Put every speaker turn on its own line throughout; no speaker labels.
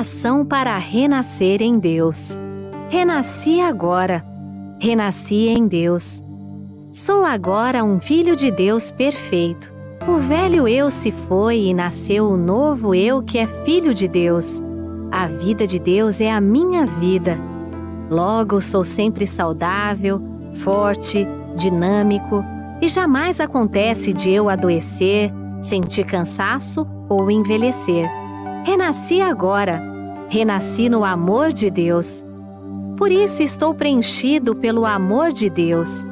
oração para renascer em Deus. Renasci agora. Renasci em Deus. Sou agora um filho de Deus perfeito. O velho eu se foi e nasceu o novo eu que é filho de Deus. A vida de Deus é a minha vida. Logo, sou sempre saudável, forte, dinâmico e jamais acontece de eu adoecer, sentir cansaço ou envelhecer. Renasci agora. Renasci no amor de Deus. Por isso estou preenchido pelo amor de Deus.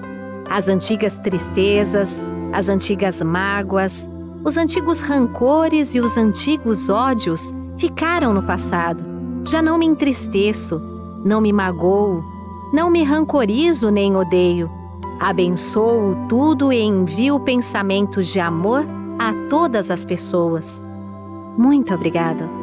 As antigas tristezas, as antigas mágoas, os antigos rancores e os antigos ódios ficaram no passado. Já não me entristeço, não me magoo, não me rancorizo nem odeio. Abençoo tudo e envio pensamentos de amor a todas as pessoas. Muito obrigada.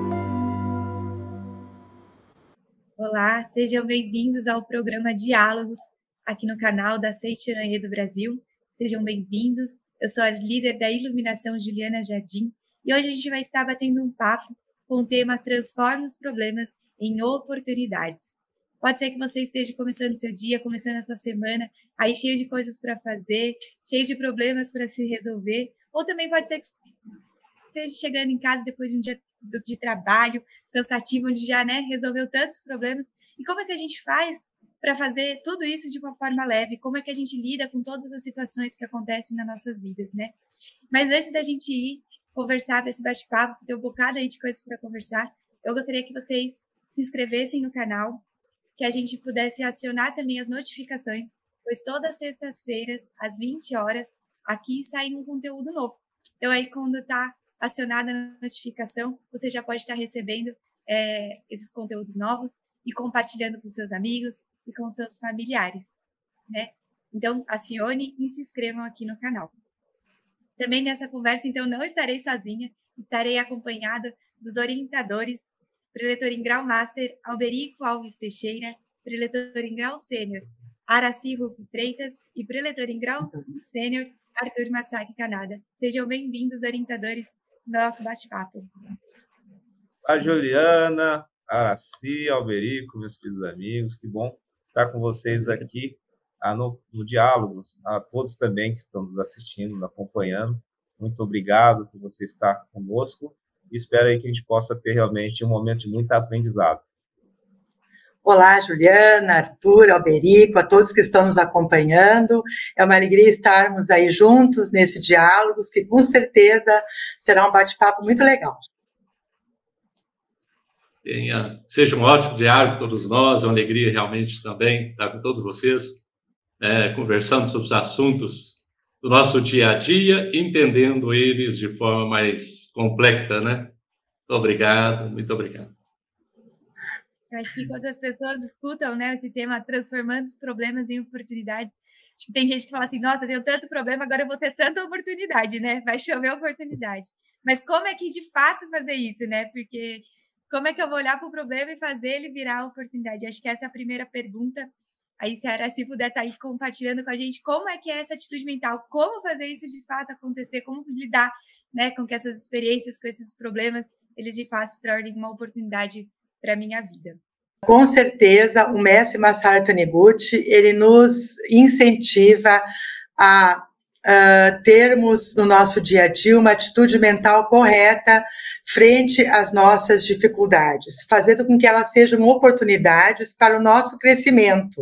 Olá, sejam bem-vindos ao programa Diálogos, aqui no canal da Seitianoye do Brasil. Sejam bem-vindos. Eu sou a líder da Iluminação, Juliana Jardim, e hoje a gente vai estar batendo um papo com o tema Transforme os Problemas em Oportunidades. Pode ser que você esteja começando seu dia, começando a sua semana, aí cheio de coisas para fazer, cheio de problemas para se resolver, ou também pode ser que esteja chegando em casa depois de um dia de trabalho cansativo, onde já resolveu tantos problemas. E como é que a gente faz para fazer tudo isso de uma forma leve? Como é que a gente lida com todas as situações que acontecem nas nossas vidas, né? Mas antes da gente ir conversar para esse bate-papo, ter um bocado aí de coisas para conversar, eu gostaria que vocês se inscrevessem no canal, que a gente pudesse acionar também as notificações, pois todas as sextas-feiras, às 20 horas, aqui sai um conteúdo novo. Então, aí, quando está acionada a notificação, você já pode estar recebendo esses conteúdos novos e compartilhando com seus amigos e com seus familiares, né? Então, acione e se inscrevam aqui no canal. Também nessa conversa, então, não estarei sozinha, estarei acompanhada dos orientadores, preletor em grau Master, Alberico Alves Teixeira, preletor em grau Sênior, Araci Rufo Freitas e preletor em grau Sênior, Arthur Masaki Canada. Sejam bem-vindos, orientadores, no nosso bate-papo.
A Juliana, Araci, Alberico, meus queridos amigos, que bom estar com vocês aqui no Diálogos, a todos também que estão nos assistindo, nos acompanhando. Muito obrigado por você estar conosco e espero aí que a gente possa ter realmente um momento de muito aprendizado.
Olá, Juliana, Arthur, Alberico, a todos que estão nos acompanhando. É uma alegria estarmos aí juntos nesse Diálogos, que com certeza será um bate-papo muito legal.
Seja um ótimo diálogo para todos nós, é uma alegria realmente também estar com todos vocês, conversando sobre os assuntos do nosso dia a dia, entendendo eles de forma mais complexa, né? Muito obrigado, muito obrigado.
Eu acho que quando as pessoas escutam, esse tema, transformando os problemas em oportunidades, acho que tem gente que fala assim, nossa, eu tenho tanto problema, agora eu vou ter tanta oportunidade, né? Vai chover oportunidade. Mas como é que, de fato, fazer isso, né? Porque como é que eu vou olhar para o problema e fazer ele virar oportunidade? Acho que essa é a primeira pergunta. Aí, se a Araci puder estar aí compartilhando com a gente, como é que é essa atitude mental? Como fazer isso de fato acontecer? Como lidar, com que essas experiências, com esses problemas, eles de fato se tornem uma oportunidade para a minha vida?
Com certeza, o mestre Masaru Taniguchi, ele nos incentiva a termos no nosso dia a dia uma atitude mental correta frente às nossas dificuldades, fazendo com que elas sejam oportunidades para o nosso crescimento.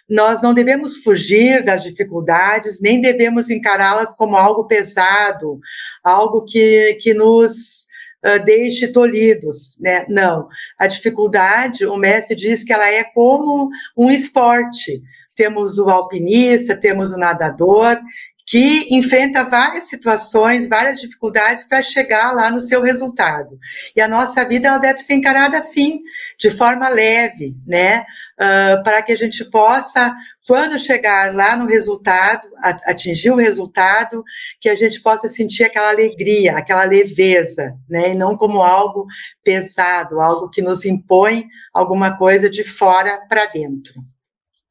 Nós não devemos fugir das dificuldades, nem devemos encará-las como algo pesado, algo que nos deixe tolhidos, né? Não, a dificuldade, o mestre diz que ela é como um esporte. Temos o alpinista, temos o nadador, que enfrenta várias situações, várias dificuldades para chegar lá no seu resultado. E a nossa vida ela deve ser encarada assim, de forma leve, né? Para que a gente possa, quando chegar lá no resultado, atingir o resultado, que a gente possa sentir aquela alegria, aquela leveza, né? E não como algo pesado, algo que nos impõe alguma coisa de fora para dentro.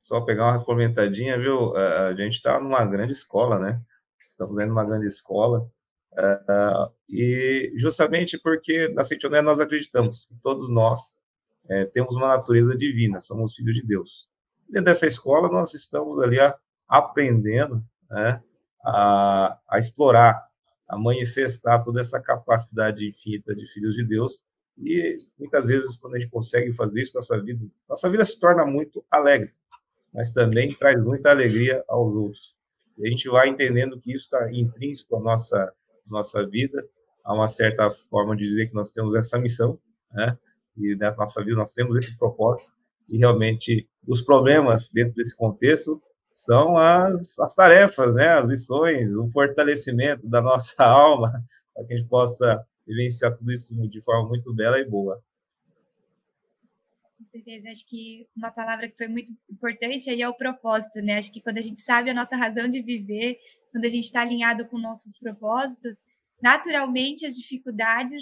Só pegar uma comentadinha, viu? A gente está numa grande escola, né? Estamos dentro de uma grande escola E justamente porque na Seitonoé nós acreditamos que todos nós temos uma natureza divina, somos filhos de Deus. Dentro dessa escola nós estamos ali aprendendo, né, a explorar, a manifestar toda essa capacidade infinita de filhos de Deus. E muitas vezes, quando a gente consegue fazer isso, nossa vida se torna muito alegre, mas também traz muita alegria aos outros. E a gente vai entendendo que isso está intrínseco à nossa vida, há uma certa forma de dizer que nós temos essa missão, né? E na nossa vida nós temos esse propósito, e realmente os problemas dentro desse contexto são as tarefas, né? As lições, o fortalecimento da nossa alma, para que a gente possa vivenciar tudo isso de forma muito bela e boa.
Com certeza, acho que uma palavra que foi muito importante aí é o propósito, né? Acho que quando a gente sabe a nossa razão de viver, quando a gente está alinhado com nossos propósitos, naturalmente as dificuldades,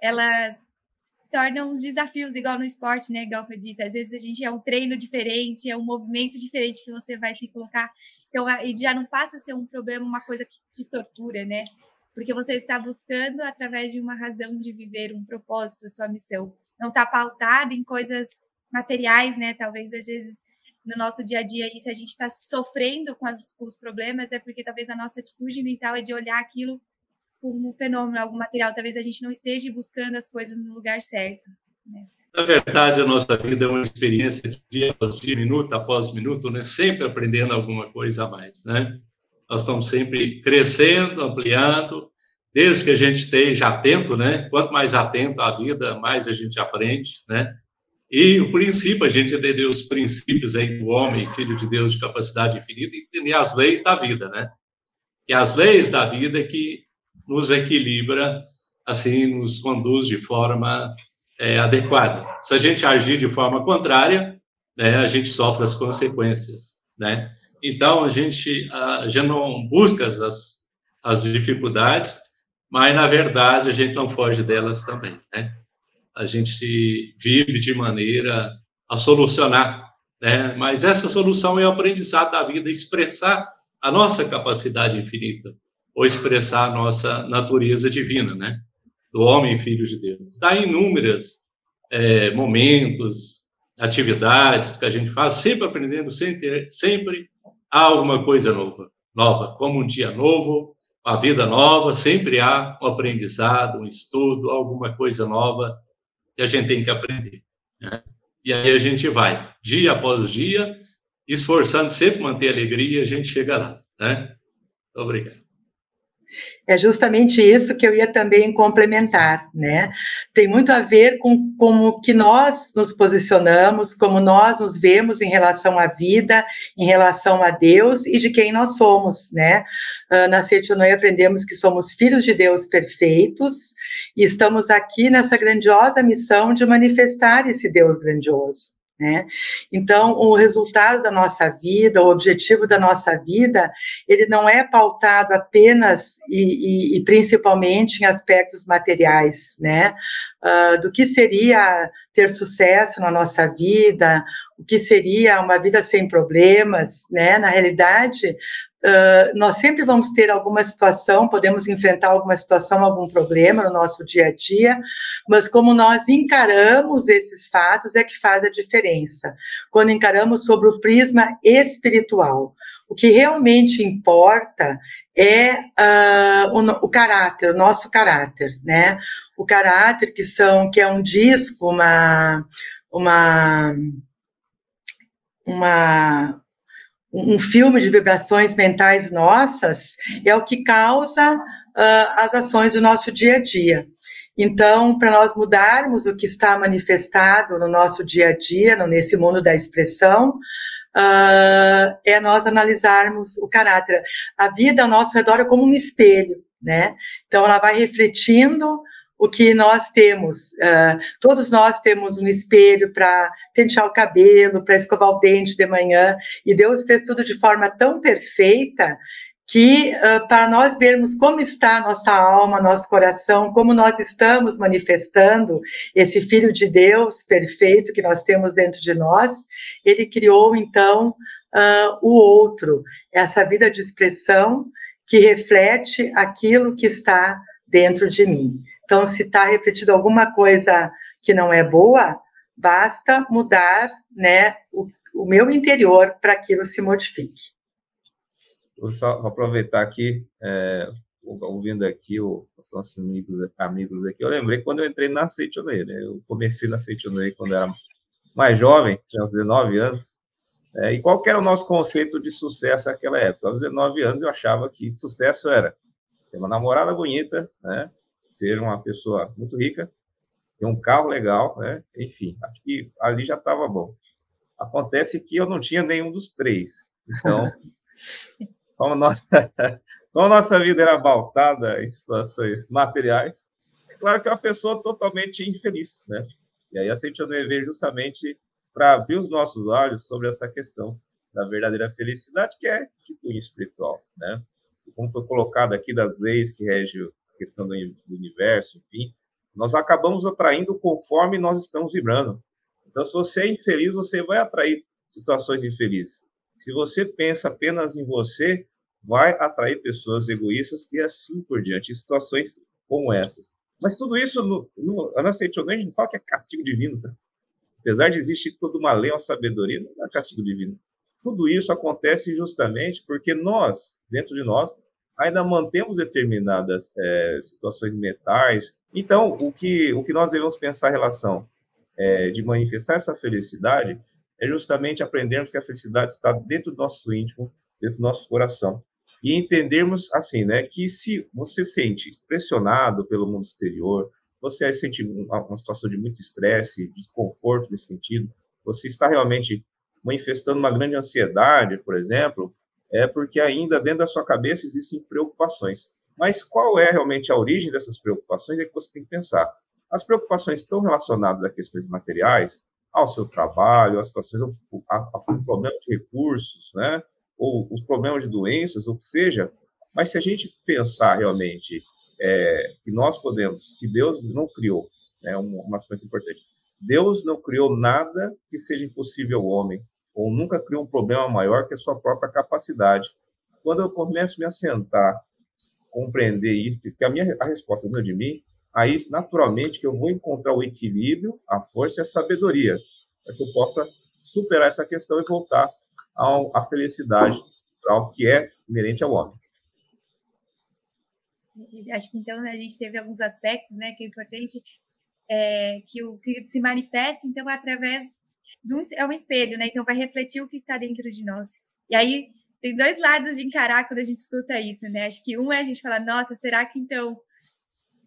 elas se tornam uns desafios, igual no esporte, né? Igual foi dito, às vezes a gente é um treino diferente, é um movimento diferente que você vai se colocar, então já não passa a ser um problema, uma coisa que te tortura, né? Porque você está buscando através de uma razão de viver, um propósito, sua missão. Não está pautada em coisas materiais, né? Talvez, às vezes, no nosso dia a dia, e se a gente está sofrendo com os problemas, é porque talvez a nossa atitude mental é de olhar aquilo como um fenômeno, algo material. Talvez a gente não esteja buscando as coisas no lugar certo, né?
Na verdade, a nossa vida é uma experiência de dia após dia, minuto após minuto, né? Sempre aprendendo alguma coisa a mais, né? Nós estamos sempre crescendo, ampliando, desde que a gente esteja atento, né? Quanto mais atento à vida, mais a gente aprende, né? E o princípio, a gente entender os princípios aí do homem, filho de Deus, de capacidade infinita, e entender as leis da vida, né? E as leis da vida é que nos equilibra, assim, nos conduz de forma adequada. Se a gente agir de forma contrária, né, a gente sofre as consequências, né? Então, a gente já não busca as dificuldades, mas, na verdade, a gente não foge delas também, né? A gente vive de maneira a solucionar, né? Mas essa solução é o aprendizado da vida, expressar a nossa capacidade infinita, ou expressar a nossa natureza divina, né? Do homem filho de Deus. Dá inúmeros momentos, atividades que a gente faz, sempre aprendendo, sempre há alguma coisa nova, como um dia novo, uma vida nova, sempre há um aprendizado, um estudo, alguma coisa nova que a gente tem que aprender, né? E aí a gente vai, dia após dia, esforçando sempre manter a alegria, a gente chega lá, né? Obrigado.
É justamente isso que eu ia também complementar, né? Tem muito a ver com como que nós nos posicionamos, como nós nos vemos em relação à vida, em relação a Deus e de quem nós somos, né? Na Seitonoé aprendemos que somos filhos de Deus perfeitos e estamos aqui nessa grandiosa missão de manifestar esse Deus grandioso, né? Então, o resultado da nossa vida, o objetivo da nossa vida, ele não é pautado apenas e principalmente em aspectos materiais, né? Do que seria ter sucesso na nossa vida, o que seria uma vida sem problemas, né? Na realidade, nós sempre vamos ter alguma situação, podemos enfrentar alguma situação, algum problema no nosso dia a dia, mas como nós encaramos esses fatos é que faz a diferença. Quando encaramos sobre o prisma espiritual, o que realmente importa é o caráter, o nosso caráter, né? O caráter que é um disco, um filme de vibrações mentais nossas, é o que causa as ações do nosso dia a dia. Então, para nós mudarmos o que está manifestado no nosso dia a dia, nesse mundo da expressão, é nós analisarmos o caráter. A vida ao nosso redor é como um espelho, né? Então, ela vai refletindo o que nós temos. Todos nós temos um espelho para pentear o cabelo, para escovar o dente de manhã, e Deus fez tudo de forma tão perfeita que para nós vermos como está a nossa alma, nosso coração, como nós estamos manifestando esse Filho de Deus perfeito que nós temos dentro de nós, Ele criou, então, o outro, essa vida de expressão que reflete aquilo que está dentro de mim. Então, se está refletido alguma coisa que não é boa, basta mudar, né, o meu interior para que aquilo se modifique.
Vou só aproveitar aqui, ouvindo aqui os nossos amigos aqui, eu lembrei quando eu entrei na Seitonei, né? Eu comecei na Seitonei quando era mais jovem, tinha uns 19 anos, e qual que era o nosso conceito de sucesso naquela época? Aos 19 anos eu achava que sucesso era ter uma namorada bonita, né? Ser uma pessoa muito rica, ter um carro legal, né? Enfim, acho que ali já estava bom. Acontece que eu não tinha nenhum dos três. Então, como nossa vida era pautada em situações materiais, é claro que é uma pessoa totalmente infeliz, né? E aí a Seitonei veio justamente para abrir os nossos olhos sobre essa questão da verdadeira felicidade, que é de cunho espiritual, né? E como foi colocado aqui das leis que regem a questão do universo, enfim, nós acabamos atraindo conforme nós estamos vibrando. Então, se você é infeliz, você vai atrair situações infelizes. Se você pensa apenas em você, vai atrair pessoas egoístas e assim por diante, em situações como essas. Mas tudo isso, na Seitonei, a gente não fala que é castigo divino, tá? Apesar de existir toda uma lei, uma sabedoria, não é castigo divino. Tudo isso acontece justamente porque nós, dentro de nós, ainda mantemos determinadas situações mentais. Então, o que nós devemos pensar em relação de manifestar essa felicidade é justamente aprendermos que a felicidade está dentro do nosso íntimo, dentro do nosso coração. E entendermos, assim, né, que se você se sente pressionado pelo mundo exterior, você sente uma situação de muito estresse, desconforto nesse sentido, você está realmente manifestando uma grande ansiedade, por exemplo, é porque ainda dentro da sua cabeça existem preocupações. Mas qual é realmente a origem dessas preocupações é que você tem que pensar. As preocupações estão relacionadas a questões materiais, ao seu trabalho, às situações, ao problema de recursos, né? Ou os problemas de doenças, ou o que seja. Mas se a gente pensar realmente que nós podemos, que Deus não criou, né, uma coisa importante, Deus não criou nada que seja impossível ao homem, ou nunca criou um problema maior que a sua própria capacidade. Quando eu começo a me assentar, compreender isso, porque a resposta não é de mim, aí naturalmente que eu vou encontrar o equilíbrio, a força e a sabedoria, para que eu possa superar essa questão e voltar à felicidade, ao que é inerente ao homem.
Acho que então a gente teve alguns aspectos, né, que é importante, que o que se manifesta, então, através é um espelho, né, então vai refletir o que está dentro de nós. E aí tem dois lados de encarar quando a gente escuta isso, né, acho que um é a gente falar, nossa, será que então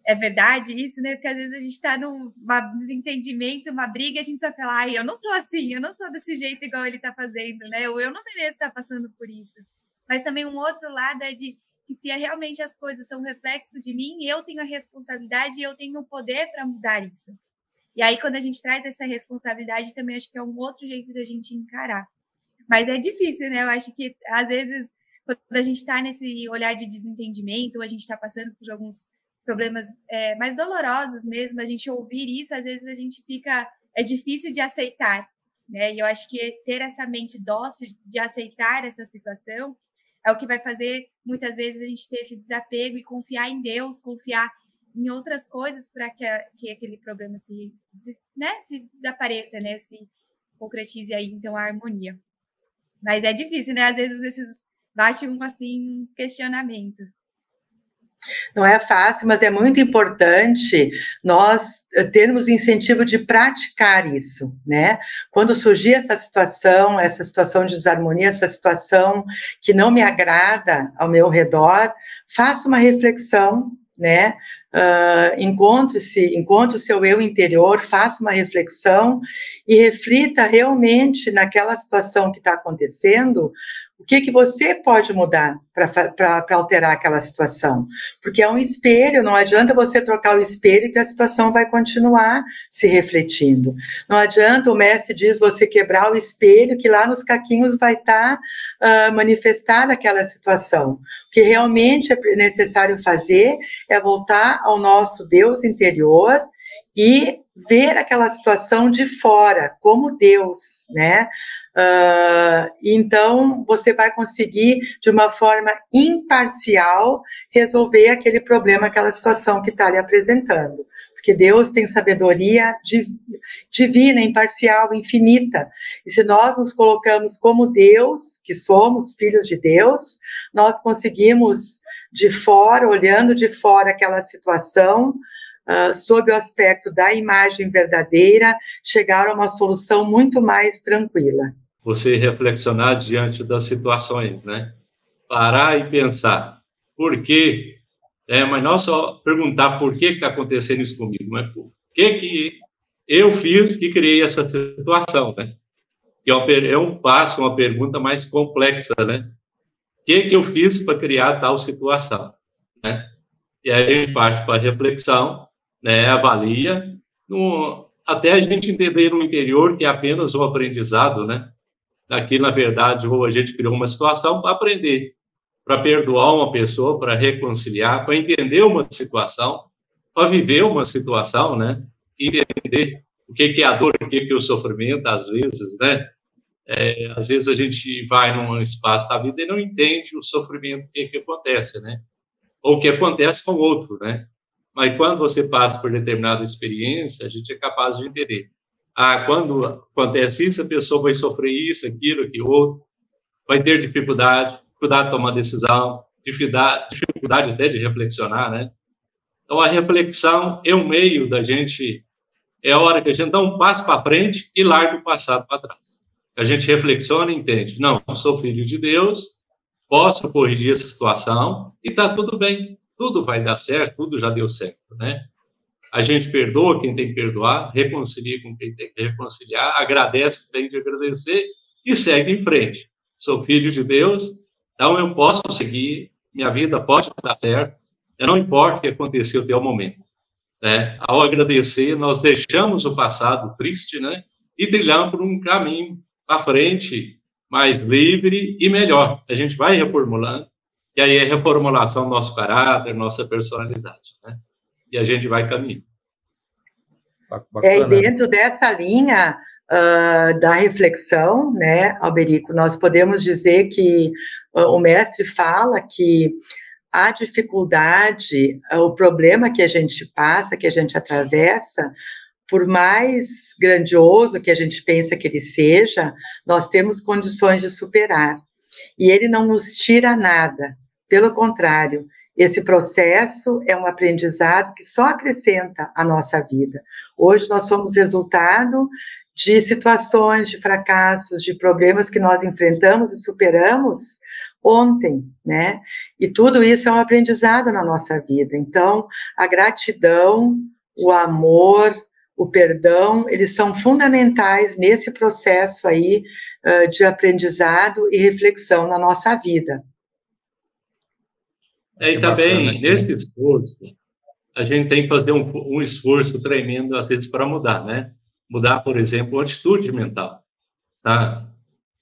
é verdade isso, né, porque às vezes a gente está num desentendimento, uma briga, a gente só fala, ai, eu não sou assim, eu não sou desse jeito igual ele está fazendo, né, ou eu não mereço estar passando por isso. Mas também um outro lado é de que se realmente as coisas são um reflexo de mim, eu tenho a responsabilidade e eu tenho o poder para mudar isso. E aí, quando a gente traz essa responsabilidade, também acho que é um outro jeito da gente encarar. Mas é difícil, né? Eu acho que, às vezes, quando a gente está nesse olhar de desentendimento, ou a gente está passando por alguns problemas mais dolorosos mesmo, a gente ouvir isso, às vezes a gente fica... É difícil de aceitar, né? E eu acho que ter essa mente dócil de aceitar essa situação é o que vai fazer, muitas vezes, a gente ter esse desapego e confiar em Deus, confiar em outras coisas para que aquele problema se desapareça, né? Se concretize aí, então, a harmonia. Mas é difícil, né? Às vezes, esses batem assim, uns questionamentos.
Não é fácil, mas é muito importante nós termos incentivo de praticar isso, né? Quando surgir essa situação de desarmonia, essa situação que não me agrada ao meu redor, faça uma reflexão, né? Encontre o seu eu interior, faça uma reflexão e reflita realmente naquela situação que está acontecendo, o que você pode mudar para alterar aquela situação? Porque é um espelho, não adianta você trocar o espelho que a situação vai continuar se refletindo. Não adianta, o mestre diz, você quebrar o espelho, que lá nos caquinhos vai estar manifestada aquela situação. O que realmente é necessário fazer é voltar ao nosso Deus interior e ver aquela situação de fora, como Deus, né? Então, você vai conseguir, de uma forma imparcial, resolver aquele problema, aquela situação que está lhe apresentando. Porque Deus tem sabedoria divina, imparcial, infinita. E se nós nos colocamos como Deus, que somos filhos de Deus, nós conseguimos, de fora, olhando de fora aquela situação, sob o aspecto da imagem verdadeira, chegar a uma solução muito mais tranquila.
Você reflexionar diante das situações, né? Parar e pensar, por quê? Mas não só perguntar por que está acontecendo isso comigo, mas por que eu fiz que criei essa situação, né? E é um passo, uma pergunta mais complexa, né? O que eu fiz para criar tal situação, né? E aí a gente parte para a reflexão, né? Avalia, até a gente entender no interior que é apenas um aprendizado, né? Aqui, na verdade, ou a gente criou uma situação para aprender, para perdoar uma pessoa, para reconciliar, para entender uma situação, para viver uma situação, né? Entender o que é a dor, o que é o sofrimento, às vezes, né? Às vezes a gente vai num espaço da vida e não entende o sofrimento, o que acontece, né? Ou o que acontece com o outro, né? Mas quando você passa por determinada experiência, a gente é capaz de entender. Quando acontece isso, a pessoa vai sofrer isso, aquilo, outro, vai ter dificuldade de tomar decisão, dificuldade até de reflexionar, né? Então, a reflexão é um meio da gente, é a hora que a gente dá um passo para frente e larga o passado para trás. A gente reflexiona e entende, não, eu sou filho de Deus, posso corrigir essa situação e está tudo bem, tudo vai dar certo, tudo já deu certo, né? A gente perdoa quem tem que perdoar, reconcilia com quem tem que reconciliar, agradece quem tem que agradecer e segue em frente. Sou filho de Deus, então eu posso seguir, minha vida pode dar certo, não importa o que aconteceu até o momento, né? Ao agradecer, nós deixamos o passado triste, né? E trilhamos por um caminho para frente, mais livre e melhor. A gente vai reformulando, e aí é reformulação do nosso caráter, nossa personalidade, né? E a gente vai caminhando.
E dentro dessa linha da reflexão, né, Alberico, nós podemos dizer que o mestre fala que a dificuldade, o problema que a gente passa, que a gente atravessa, por mais grandioso que a gente pensa que ele seja, nós temos condições de superar. E ele não nos tira nada, pelo contrário, esse processo é um aprendizado que só acrescenta a nossa vida. Hoje nós somos resultado de situações, de fracassos, de problemas que nós enfrentamos e superamos ontem, né? E tudo isso é um aprendizado na nossa vida. Então, a gratidão, o amor, o perdão, eles são fundamentais nesse processo aí de aprendizado e reflexão na nossa vida.
E também, nesse esforço, a gente tem que fazer um esforço tremendo, às vezes, para mudar, né? Mudar, por exemplo, a atitude mental, tá?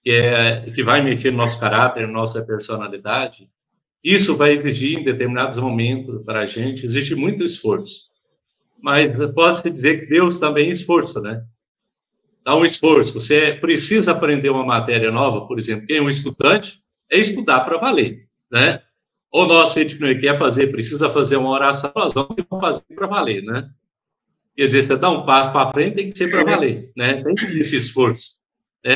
Que vai mexer no nosso caráter, na nossa personalidade. Isso vai exigir, em determinados momentos, para a gente, existe muito esforço. Mas pode-se dizer que Deus também é esforço, né? Dá um esforço. Você precisa aprender uma matéria nova, por exemplo, quem é um estudante, é estudar para valer, né? Ou nós, se a gente não quer fazer, precisa fazer uma oração, nós vamos fazer para valer, né? Quer dizer, você dá um passo para frente, tem que ser para valer, né? Tem que ter esse esforço.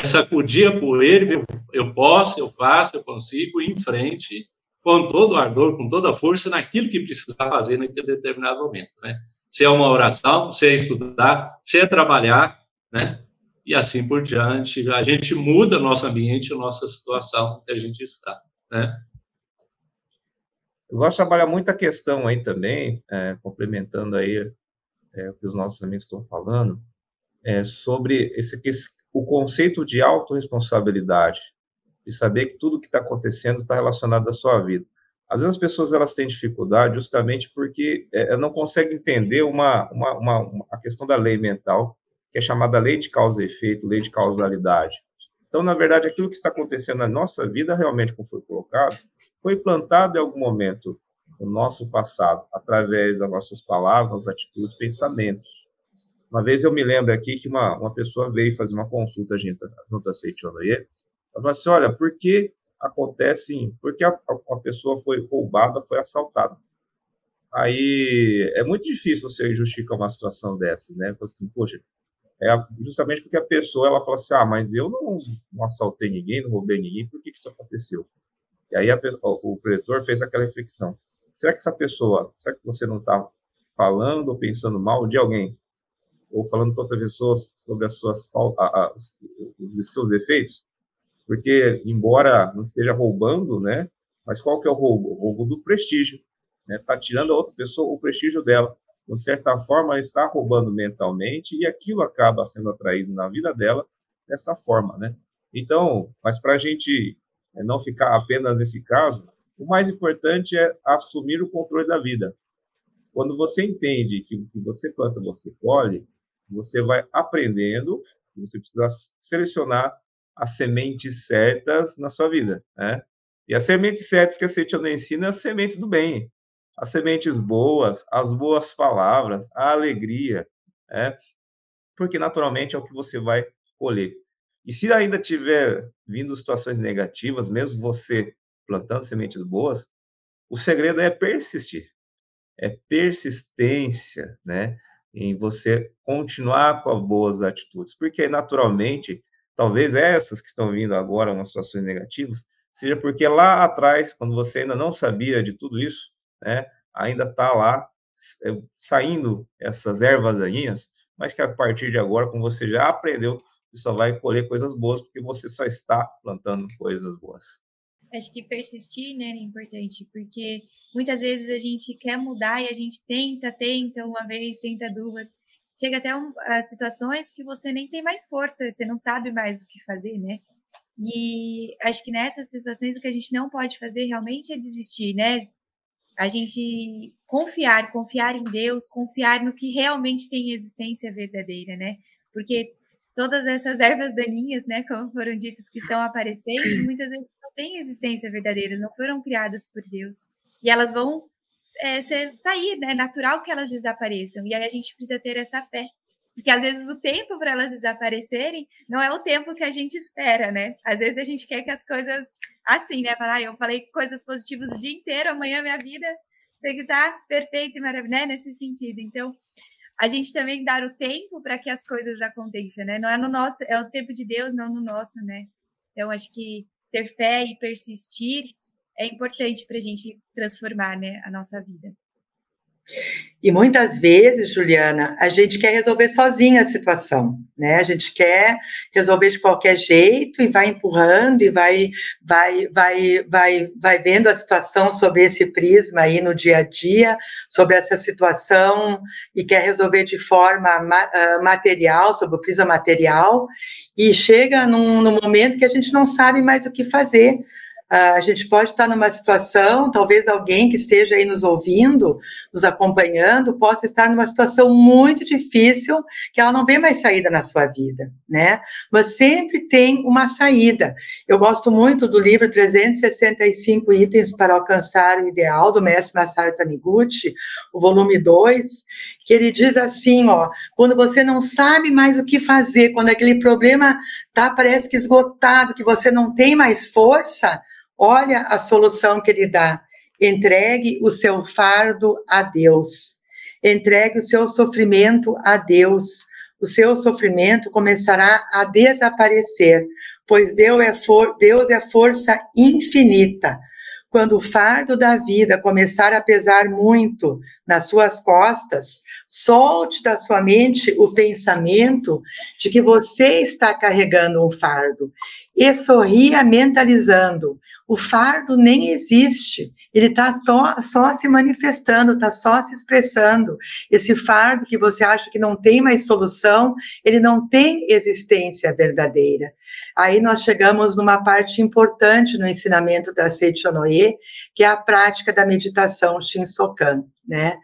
Sacudir a poeira, eu posso, eu faço, eu consigo ir em frente, com todo o ardor, com toda a força, naquilo que precisa fazer naquele determinado momento, né? Se é uma oração, se é estudar, se é trabalhar, né? E assim por diante, a gente muda nosso ambiente, nossa situação que a gente está, né?
Eu gosto de trabalhar muito a questão aí também, complementando aí o que os nossos amigos estão falando, sobre o conceito de autorresponsabilidade, de saber que tudo que está acontecendo está relacionado à sua vida. Às vezes as pessoas elas têm dificuldade justamente porque não conseguem entender a questão da lei mental, que é chamada lei de causa e efeito, lei de causalidade. Então, na verdade, aquilo que está acontecendo na nossa vida, realmente, como foi colocado, foi plantado em algum momento no nosso passado, através das nossas palavras, atitudes, pensamentos. Uma vez eu me lembro aqui que uma pessoa veio fazer uma consulta junto a Seichonoye. Ela falou assim, olha, por que acontece, porque a pessoa foi roubada, foi assaltada. Aí é muito difícil você justificar uma situação dessas, né? Você assim, poxa, justamente porque a pessoa ela fala assim, mas eu não assaltei ninguém, não roubei ninguém, por que isso aconteceu? E aí o preletor fez aquela reflexão. Será que será que você não está falando ou pensando mal de alguém? Ou falando para outras pessoas sobre os seus defeitos? Porque, embora não esteja roubando, né? Mas qual que é o roubo? O roubo do prestígio. Está tirando a outra pessoa o prestígio dela. Então, de certa forma, ela está roubando mentalmente e aquilo acaba sendo atraído na vida dela dessa forma, né? Então, mas para a gente não ficar apenas nesse caso, o mais importante é assumir o controle da vida. Quando você entende que o que você planta, você colhe, você vai aprendendo, você precisa selecionar as sementes certas na sua vida, né? E as sementes certas que a Seichono ensina, as sementes do bem, as sementes boas, as boas palavras, a alegria, né? Porque naturalmente é o que você vai colher. E se ainda tiver vindo situações negativas, mesmo você plantando sementes boas, o segredo é persistir, é persistência, né? Em você continuar com as boas atitudes, porque naturalmente, talvez essas que estão vindo agora, umas situações negativas, seja porque lá atrás, quando você ainda não sabia de tudo isso, né? Ainda está lá saindo essas ervas daninhas, mas que a partir de agora, como você já aprendeu, você só vai colher coisas boas, porque você só está plantando coisas boas.
Acho que persistir, né, é importante, porque muitas vezes a gente quer mudar e a gente tenta uma vez, tenta duas. Chega até a situações que você nem tem mais força, você não sabe mais o que fazer, né? E acho que nessas situações o que a gente não pode fazer realmente é desistir, né? A gente confiar em Deus, confiar no que realmente tem existência verdadeira, né? Porque todas essas ervas daninhas, né, como foram ditas, que estão aparecendo, muitas vezes não têm existência verdadeira, não foram criadas por Deus. E elas vão sair, né? É natural que elas desapareçam. E aí a gente precisa ter essa fé. Porque às vezes o tempo para elas desaparecerem não é o tempo que a gente espera, né? Às vezes a gente quer que as coisas assim, né? Falar, eu falei coisas positivas o dia inteiro, amanhã minha vida tem que estar perfeita e maravilhosa, né? Nesse sentido. Então, a gente também dar o tempo para que as coisas aconteçam, né? Não é no nosso, é o tempo de Deus, não no nosso, né? Então, acho que ter fé e persistir é importante para a gente transformar, né, a nossa vida.
E muitas vezes, Juliana, a gente quer resolver sozinha a situação, né? A gente quer resolver de qualquer jeito e vai empurrando e vai vendo a situação sobre esse prisma aí no dia a dia, sobre essa situação e quer resolver de forma material, sobre o prisma material, e chega num momento que a gente não sabe mais o que fazer. A gente pode estar numa situação, talvez alguém que esteja aí nos ouvindo, nos acompanhando, possa estar numa situação muito difícil, que ela não vê mais saída na sua vida, né? Mas sempre tem uma saída. Eu gosto muito do livro 365 Itens para Alcançar o Ideal, do mestre Masaru Taniguchi, o volume 2, que ele diz assim, quando você não sabe mais o que fazer, quando aquele problema parece que esgotado, que você não tem mais força, olha a solução que ele dá. Entregue o seu fardo a Deus. Entregue o seu sofrimento a Deus. O seu sofrimento começará a desaparecer, pois Deus é força infinita. Quando o fardo da vida começar a pesar muito nas suas costas, solte da sua mente o pensamento de que você está carregando um fardo e sorria mentalizando. O fardo nem existe, ele está só se manifestando, está só se expressando. Esse fardo que você acha que não tem mais solução, ele não tem existência verdadeira. Aí nós chegamos numa parte importante no ensinamento da Seichonoye, que é a prática da meditação Shinsokan, né?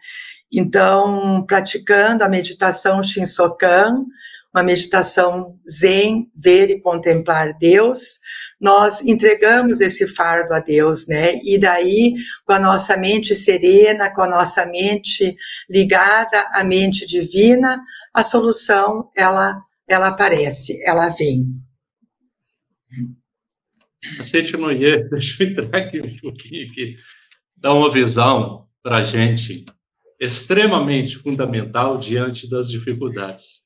Então, praticando a meditação Shinsokan, uma meditação zen, ver e contemplar Deus, nós entregamos esse fardo a Deus, né? E daí, com a nossa mente serena, com a nossa mente ligada à mente divina, a solução, ela aparece, ela vem.
Aceite no IE, deixa eu entrar aqui um pouquinho aqui, dá uma visão para a gente extremamente fundamental diante das dificuldades.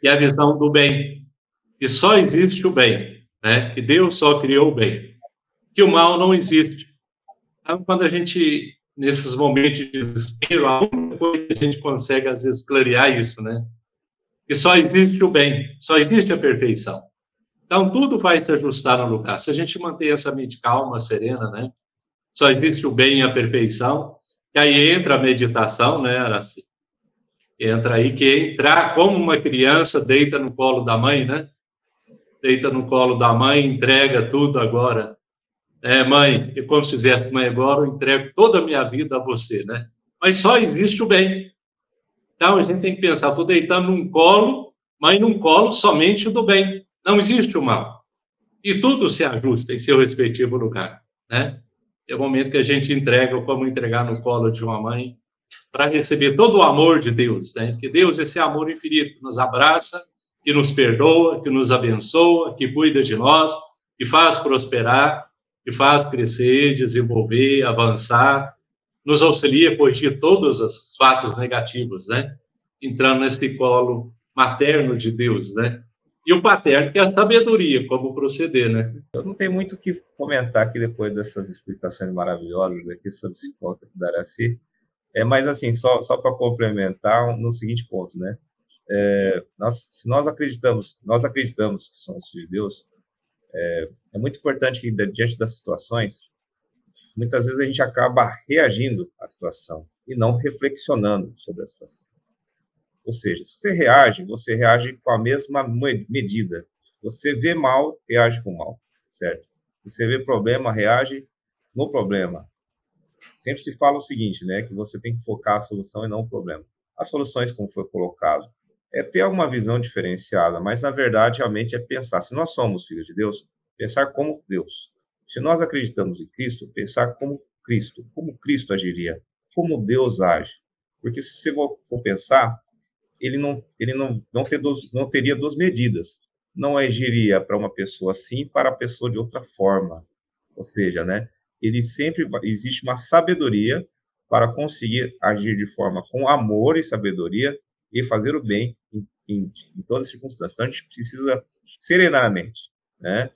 E a visão do bem, que só existe o bem, né? Que Deus só criou o bem, que o mal não existe. Então, quando a gente, nesses momentos de desespero, a única coisa que a gente consegue, às vezes, clarear isso, né? Que só existe o bem, só existe a perfeição. Então, tudo vai se ajustar no lugar. Se a gente manter essa mente calma, serena, né? Só existe o bem e a perfeição. E aí entra a meditação, né, Araci? Entra aí que entrar como uma criança, deita no colo da mãe, né? Deita no colo da mãe, entrega tudo agora. Mãe, e como se fizesse, mãe, agora eu entrego toda a minha vida a você, né? Mas só existe o bem. Então, a gente tem que pensar, estou deitando num colo, mas num colo somente do bem. Não existe o mal. E tudo se ajusta em seu respectivo lugar, né? É o momento que a gente entrega, como entregar no colo de uma mãe, para receber todo o amor de Deus, né? Que Deus é esse amor infinito, que nos abraça, que nos perdoa, que nos abençoa, que cuida de nós, que faz prosperar, que faz crescer, desenvolver, avançar, nos auxilia a corrigir todos os fatos negativos, né? Entrando nesse colo materno de Deus, né? E o paterno, que é a sabedoria, como proceder, né?
Eu não tenho muito o que comentar aqui depois dessas explicações maravilhosas aqui sobre psicóloga da Araci. Mas, assim, só para complementar no seguinte ponto, né? Se nós acreditamos que somos filhos de Deus, é muito importante que, diante das situações, muitas vezes a gente acaba reagindo à situação e não reflexionando sobre a situação. Ou seja, se você reage com a mesma medida. Você vê mal, reage com mal, certo? Você vê problema, reage no problema. Sempre se fala o seguinte, né? Que você tem que focar a solução e não o problema. As soluções, como foi colocado, é ter alguma visão diferenciada, mas, na verdade, realmente é pensar. Se nós somos filhos de Deus, pensar como Deus. Se nós acreditamos em Cristo, pensar como Cristo agiria, como Deus age. Porque se você for pensar, ele não teria duas medidas. Não agiria para uma pessoa assim, para a pessoa de outra forma. Ou seja, né? Existe uma sabedoria para conseguir agir de forma com amor e sabedoria e fazer o bem em todas as circunstâncias. Então, a gente precisa serenamente, né?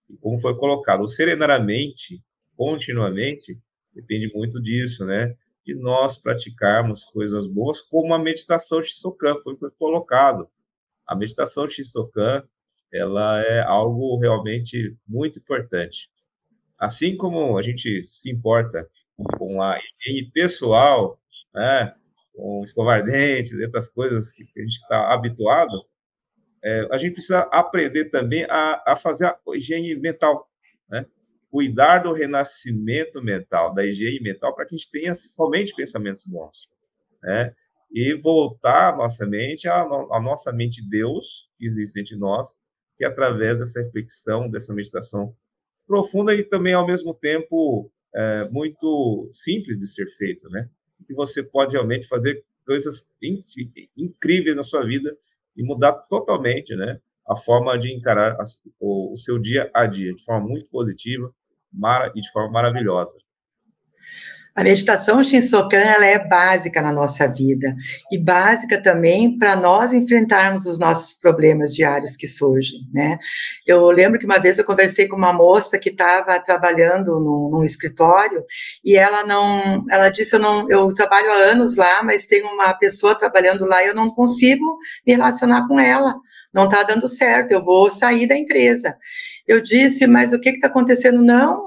E como foi colocado, o serenamente, continuamente, depende muito disso, né? De nós praticarmos coisas boas, como a meditação Shisokan foi colocado. A meditação Shisokan, ela é algo realmente muito importante. Assim como a gente se importa com a higiene pessoal, né, com escovar dentes, outras coisas que a gente está habituado, a gente precisa aprender também a fazer a higiene mental, né? Cuidar do renascimento mental, da higiene mental, para que a gente tenha somente pensamentos bons, né? E voltar a nossa mente, a nossa mente Deus, que existe entre nós, que através dessa reflexão, dessa meditação profunda e também, ao mesmo tempo, muito simples de ser feito, né? Que você pode realmente fazer coisas incríveis na sua vida e mudar totalmente, né, a forma de encarar o seu dia a dia, de forma muito positiva e de forma maravilhosa.
A meditação Shinsokan, ela é básica na nossa vida e básica também para nós enfrentarmos os nossos problemas diários que surgem, né? Eu lembro que uma vez eu conversei com uma moça que estava trabalhando num escritório e ela disse, eu trabalho há anos lá, mas tem uma pessoa trabalhando lá e eu não consigo me relacionar com ela, não está dando certo, eu vou sair da empresa. Eu disse, mas o que está acontecendo? Não,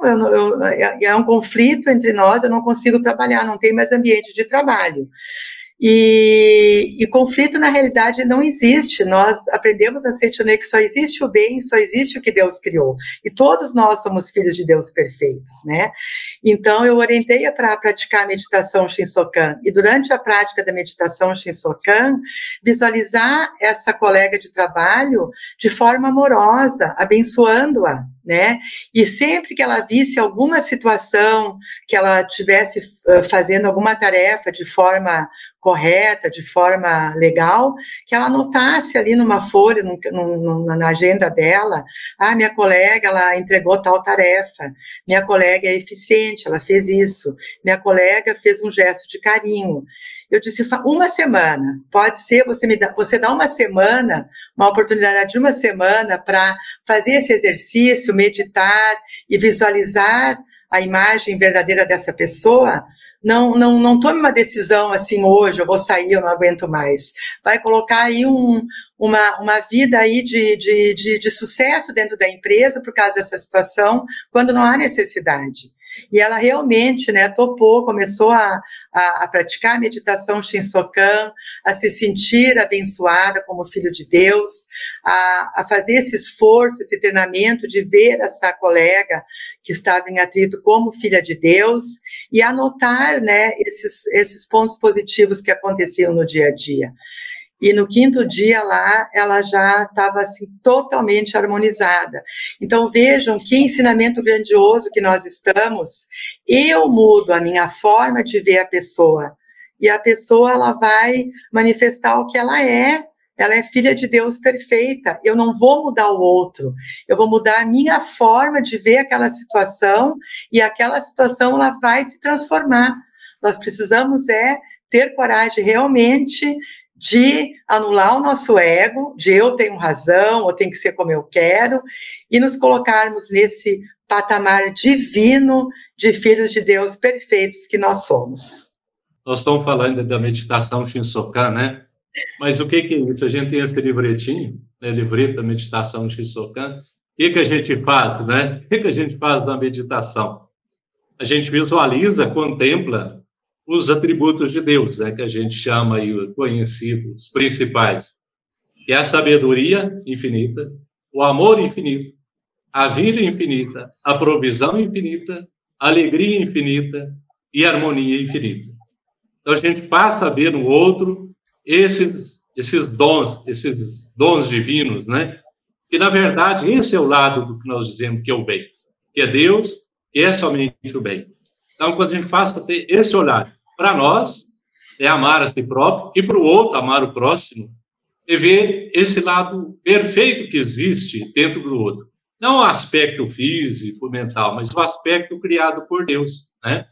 é um conflito entre nós, eu não consigo trabalhar, não tem mais ambiente de trabalho. E conflito, na realidade, não existe. Nós aprendemos na Seitonê que só existe o bem, só existe o que Deus criou. E todos nós somos filhos de Deus perfeitos, né? Então, eu orientei para praticar a meditação Shinsokan. E durante a prática da meditação Shinsokan, visualizar essa colega de trabalho de forma amorosa, abençoando-a, né? E sempre que ela visse alguma situação, que ela estivesse fazendo alguma tarefa de forma correta, de forma legal, que ela anotasse ali numa folha, na agenda dela, minha colega, ela entregou tal tarefa, minha colega é eficiente, ela fez isso, minha colega fez um gesto de carinho. Eu disse, uma semana, pode ser, você dá uma semana, uma oportunidade de uma semana para fazer esse exercício, meditar e visualizar a imagem verdadeira dessa pessoa. Não tome uma decisão assim, hoje eu vou sair, eu não aguento mais. Vai colocar aí uma vida aí de sucesso dentro da empresa por causa dessa situação, quando não há necessidade. E ela realmente, né, topou, começou a praticar a meditação Shinsokan, a se sentir abençoada como filho de Deus, a fazer esse esforço, esse treinamento de ver essa colega que estava em atrito como filha de Deus e anotar, né, esses pontos positivos que aconteciam no dia a dia. E no 5º dia lá, ela já estava assim, totalmente harmonizada. Então vejam que ensinamento grandioso que nós estamos. Eu mudo a minha forma de ver a pessoa. E a pessoa, ela vai manifestar o que ela é. Ela é filha de Deus perfeita. Eu não vou mudar o outro. Eu vou mudar a minha forma de ver aquela situação. E aquela situação, ela vai se transformar. Nós precisamos ter coragem realmente de anular o nosso ego, de eu tenho razão, eu tenho que ser como eu quero, e nos colocarmos nesse patamar divino de filhos de Deus perfeitos que nós somos.
Nós estamos falando da meditação Shinsokan, né? Mas o que é isso? A gente tem esse livretinho, né? Livreto da meditação Shinsokan. O que a gente faz, né? O que a gente faz na meditação? A gente visualiza, contempla os atributos de Deus, né, que a gente chama aí, conhecidos, principais, que é a sabedoria infinita, o amor infinito, a vida infinita, a provisão infinita, a alegria infinita e a harmonia infinita. Então, a gente passa a ver no outro esses dons divinos, né, que, na verdade, esse é o lado do que nós dizemos que é o bem, que é Deus, que é somente o bem. Então, quando a gente passa a ter esse olhar, para nós, é amar a si próprio, e para o outro, amar o próximo, e ver esse lado perfeito que existe dentro do outro. Não o aspecto físico, mental, mas o aspecto criado por Deus, né?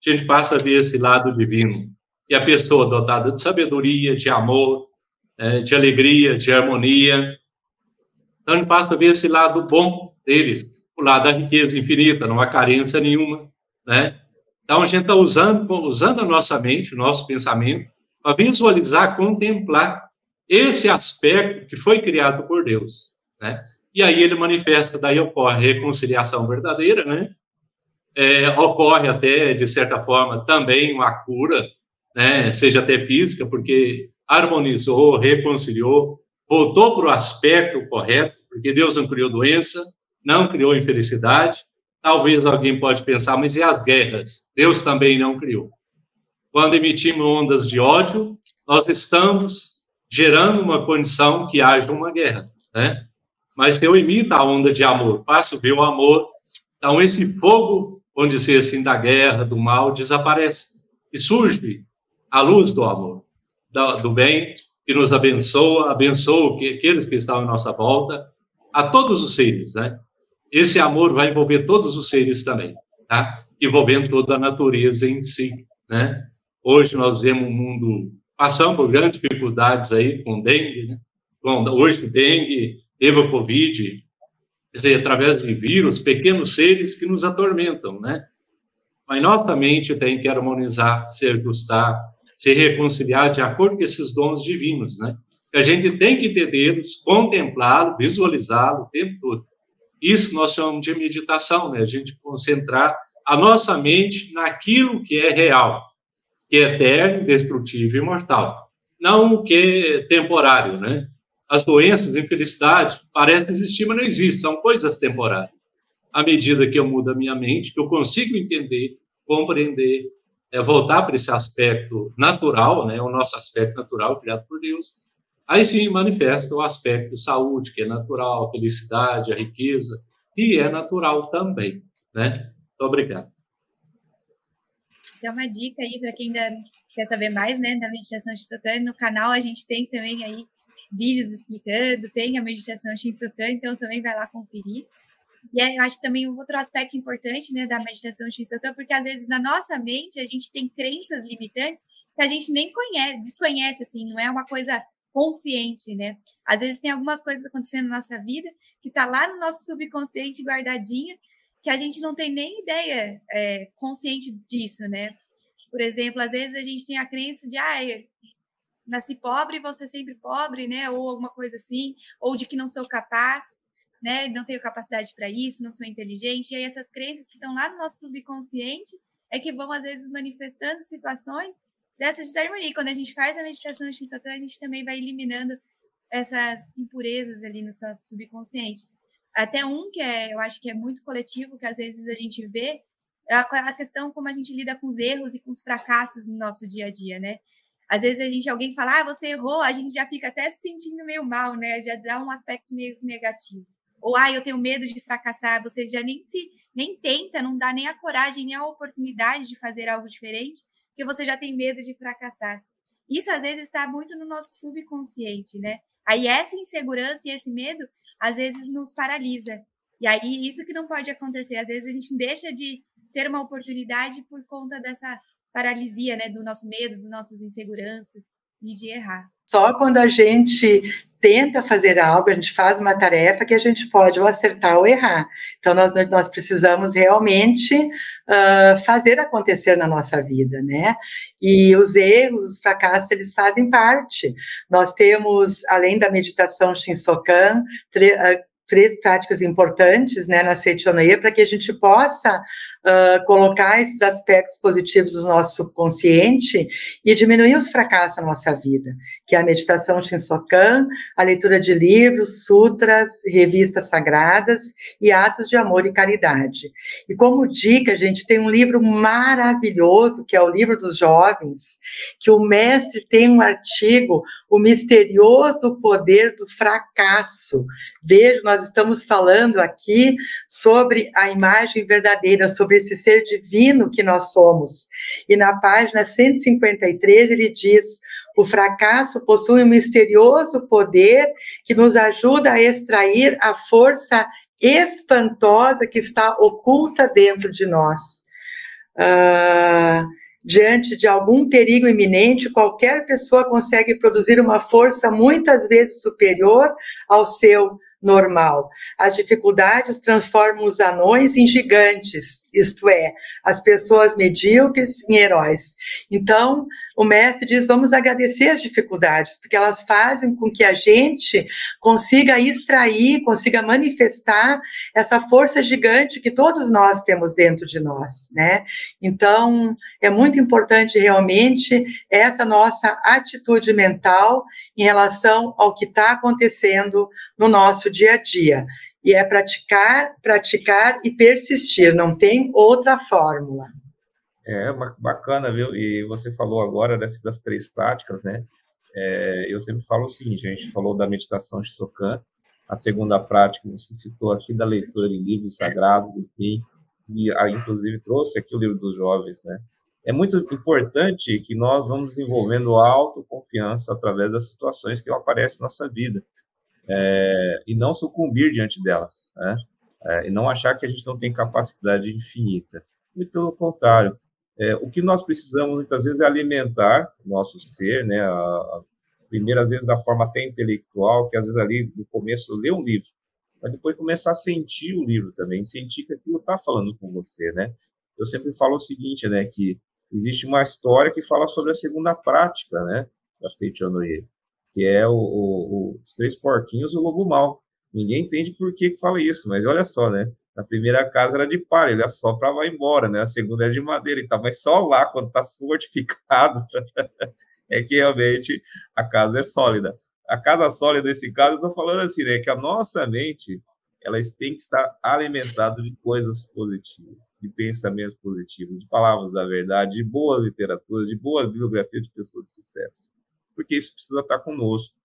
A gente passa a ver esse lado divino. E a pessoa dotada de sabedoria, de amor, de alegria, de harmonia. Então, a gente passa a ver esse lado bom deles, o lado da riqueza infinita, não há carência nenhuma, né? Então, a gente está usando a nossa mente, o nosso pensamento, para visualizar, contemplar esse aspecto que foi criado por Deus, né? E aí ele manifesta, daí ocorre a reconciliação verdadeira, né? Ocorre até, de certa forma, também uma cura, né? Seja até física, porque harmonizou, reconciliou, voltou para o aspecto correto, porque Deus não criou doença, não criou infelicidade. Talvez alguém pode pensar, mas e as guerras? Deus também não criou. Quando emitimos ondas de ódio, nós estamos gerando uma condição que haja uma guerra, né? Mas se eu emito a onda de amor, passo a ver o amor, então esse fogo, vamos dizer assim, da guerra, do mal, desaparece. E surge a luz do amor, do bem, que nos abençoa aqueles que estão à nossa volta, a todos os seres, né? Esse amor vai envolver todos os seres também, tá? Envolvendo toda a natureza em si, né? Hoje nós vemos um mundo passando por grandes dificuldades aí com dengue, né? Hoje dengue, teve o Covid, quer dizer, através de vírus, pequenos seres que nos atormentam, né? Mas nossa mente tem que harmonizar, se ajustar, se reconciliar de acordo com esses dons divinos, né? Que a gente tem que entendê-los, contemplá-los, visualizá-los o tempo todo. Isso nós chamamos de meditação, né? A gente concentrar a nossa mente naquilo que é real, que é eterno, indestrutível e imortal. Não o que é temporário, né? As doenças, infelicidade, parecem existir, mas não existem, são coisas temporárias. À medida que eu mudo a minha mente, que eu consigo entender, compreender, voltar para esse aspecto natural, né? O nosso aspecto natural criado por Deus, aí sim manifesta o aspecto saúde, que é natural, a felicidade, a riqueza, e é natural também, né? Muito obrigado.
Tem uma dica aí para quem ainda quer saber mais, né, da meditação Shinsokan. No canal a gente tem também aí vídeos explicando, tem a meditação Shinsokan, então também vai lá conferir. E eu acho que também um outro aspecto importante, né, da meditação Shinsokan, porque às vezes na nossa mente a gente tem crenças limitantes que a gente nem desconhece, assim, não é uma coisa consciente, né? Às vezes tem algumas coisas acontecendo na nossa vida que tá lá no nosso subconsciente guardadinha, que a gente não tem nem ideia consciente disso, né? Por exemplo, às vezes a gente tem a crença de, nasci pobre, vou ser sempre pobre, né? Ou alguma coisa assim, ou de que não sou capaz, né? Não tenho capacidade para isso, não sou inteligente. E aí essas crenças que estão lá no nosso subconsciente é que vão, às vezes, manifestando situações dessas desarmonia. E quando a gente faz a meditação Shinsokan, a gente também vai eliminando essas impurezas ali no nosso subconsciente. Até que eu acho que é muito coletivo, que às vezes a gente vê, é a questão como a gente lida com os erros e com os fracassos no nosso dia a dia, né? Às vezes alguém fala, você errou, a gente já fica até se sentindo meio mal, né? Já dá um aspecto meio negativo. Ou, eu tenho medo de fracassar, você já nem tenta, não dá nem a coragem, nem a oportunidade de fazer algo diferente, porque você já tem medo de fracassar. Isso, às vezes, está muito no nosso subconsciente, né? Aí essa insegurança e esse medo, às vezes, nos paralisa. E aí, isso que não pode acontecer. Às vezes, a gente deixa de ter uma oportunidade por conta dessa paralisia, né? Do nosso medo, das nossas inseguranças e de errar.
Só quando a gente tenta fazer algo, a gente faz uma tarefa que a gente pode ou acertar ou errar. Então, nós precisamos realmente fazer acontecer na nossa vida, né? E os erros, os fracassos, eles fazem parte. Nós temos, além da meditação Shinsokan, três práticas importantes, né, na Seichonoye, para que a gente possa colocar esses aspectos positivos do nosso subconsciente e diminuir os fracassos na nossa vida, que é a meditação Shinsokan, a leitura de livros, sutras, revistas sagradas e atos de amor e caridade. E como dica, a gente tem um livro maravilhoso, que é o Livro dos Jovens, que o mestre tem um artigo, O Misterioso Poder do Fracasso. Veja, nós estamos falando aqui sobre a imagem verdadeira, sobre esse ser divino que nós somos. E na página 153 ele diz: o fracasso possui um misterioso poder que nos ajuda a extrair a força espantosa que está oculta dentro de nós. Diante de algum perigo iminente, qualquer pessoa consegue produzir uma força muitas vezes superior ao seu normal. As dificuldades transformam os anões em gigantes, isto é, as pessoas medíocres em heróis. Então, o mestre diz, vamos agradecer as dificuldades, porque elas fazem com que a gente consiga extrair, consiga manifestar essa força gigante que todos nós temos dentro de nós, né? Então, é muito importante realmente essa nossa atitude mental em relação ao que está acontecendo no nosso dia a dia. E é praticar e persistir, não tem outra fórmula.
Bacana, viu? E você falou agora das três práticas, né? Eu sempre falo o seguinte, a gente falou da meditação Shinsokan, a segunda prática, você citou aqui da leitura de livros sagrados, enfim, e inclusive trouxe aqui o Livro dos Jovens, né? É muito importante que nós vamos desenvolvendo autoconfiança através das situações que aparecem na nossa vida, e não sucumbir diante delas, né? E não achar que a gente não tem capacidade infinita. Muito pelo contrário. O que nós precisamos, muitas vezes, é alimentar o nosso ser, né? Primeiro, às vezes, da forma até intelectual, que às vezes ali, no começo, ler um livro, mas depois começar a sentir o livro também, sentir que aquilo está falando com você, né? Eu sempre falo o seguinte, né? Que existe uma história que fala sobre a segunda prática, né? Da Seichonoye, que é os três porquinhos e o lobo mau. Ninguém entende por que fala isso, mas olha só, né? A primeira casa era de palha, ele assopra e vai embora, né? A segunda é de madeira e tal, mas só lá, quando está fortificado, é que realmente a casa é sólida. A casa sólida, nesse caso, eu estou falando assim, né? Que a nossa mente, ela tem que estar alimentada de coisas positivas, de pensamentos positivos, de palavras da verdade, de boa literatura, de boa biografia de pessoas de sucesso. Porque isso precisa estar conosco.